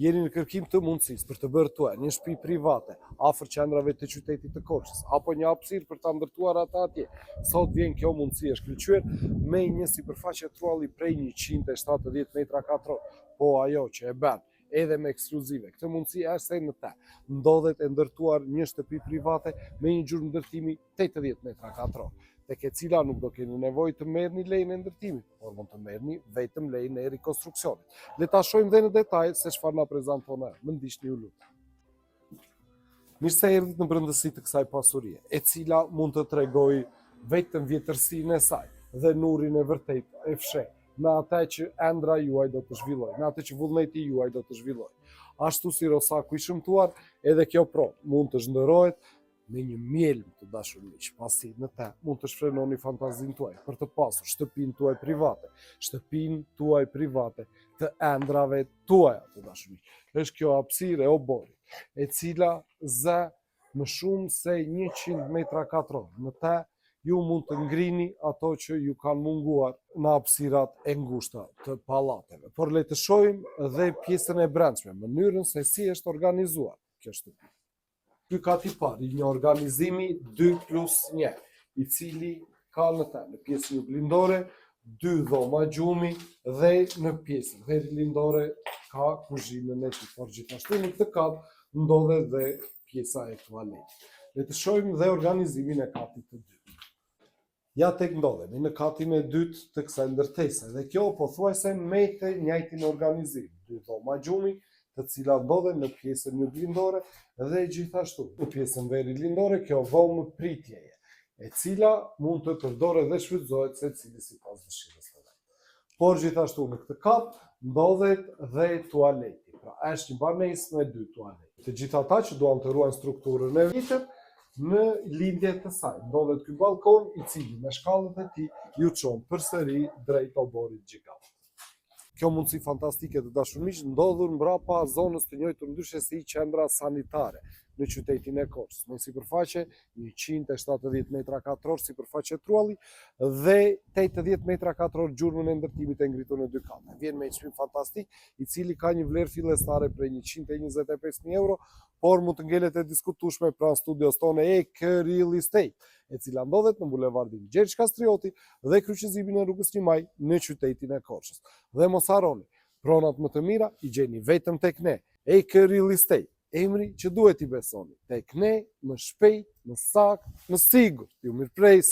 jeni në kërkim të mundësisë për të bërë tuaj një shtëpi private afër qendrave të qytetit të Korçës, apo një hapësirë për ta ndërtuar ata atje, sot vjen kjo mundësi e shkëlqyer me një sipërfaqe trulli prej 170 metra katror. Po ajo që e bën edhe me ekskluzive këtë mundësi është se në te ndodhet e ndërtuar një shtëpi private me një gjurmë ndërtimi 80 metra katror, tek e cila nuk do keni nevojë të merrni lejën e ndërtimit, por mund të merrni vetëm lejën e rikonstruksionit. Le ta shohim dhe në detaj se çfarë na prezanton ajo. Më ndiqni ju lutem. Mirë se erdhët në brendësi të kësaj pasurie, e cila mund të tregoj vetëm vjetërsinë e saj dhe nurin e vërtet e fsheh në atë që ëndra juaj do të zhvillojë, në atë që vullneti juaj do të zhvillojë. Ashtu si rosaku i shëmtuar, edhe kjo provë mund të zhndërrohet me një mjelm të dashur miq, pasi në te mund të shfrenoni fantazinë tuaj për të pasur shtëpinë tuaj private të ëndrave tuaja të dashur miq. Është kjo hapësirë e oborit, e cila zë më shumë se 100 metra katror. Në te ju mund të ngrini ato që ju kanë munguar në hapësirat e ngushta të pallateve. Por le të shohim edhe pjesën e brendshme, mënyrën se si është organizuar kjo shtëpi. Ky kati parë, një organizimi 2+1, i cili ka në te, në pjesën juglindore, 2 dhoma gjumi dhe në pjesën verilindore ka kuzhinën e tij. Por gjithashtu në këtë kat ndodhet dhe pjesa e tualetit. Le të shohim dhe organizimin e katit të dytë. Ja tek ndodhemi në katin e dytë të kësaj ndërtese, dhe kjo pothuajse me të njëjtin organizim, 2 dhoma gjumi, të cilat ndodhen në pjesën juglindore dhe gjithashtu në pjesën verilindore kjo dhomë pritjeje, e cila mund të përdoret dhe shfrytëzohet secili sipas dëshirës së vet. Por gjithashtu në këtë kat ndodhet dhe tualeti. Pra është një banesë me 2 tualete. Të gjithë ata që duan të ruajnë strukturën e vitit, në lindje të saj ndodhet ky balkon, i cili me shkallët e tij ju çon përsëri drejt oborit gjigant. Kjo mundësi fantastike të dashur miq ndodhur mbrapa zonës të njohur ndryshe si qendra sanitare në qytetin e Korçës, me sipërfaqe 170 metra katror sipërfaqe trulli dhe 80 metra katror gjurmën e ndërtimit e ngritur në 2 kate. Vjen me një çmim fantastik, i cili ka një vlerë fillestare prej 125.000 euro, por mund të ngelet e diskutueshme pranë studios tonë EK Real Estate, e cila ndodhet në bulevardin Gjergj Kastrioti dhe kryqëzimin e rrugës 1 Maj në qytetin e Korçës. Dhe mos harroni, pronat më të mira i gjeni vetëm tek ne, EK Real Estate. Emri që duhet i besoni, tek ne, më shpejt, më saktë, më sigurt. Ju mirëpresim.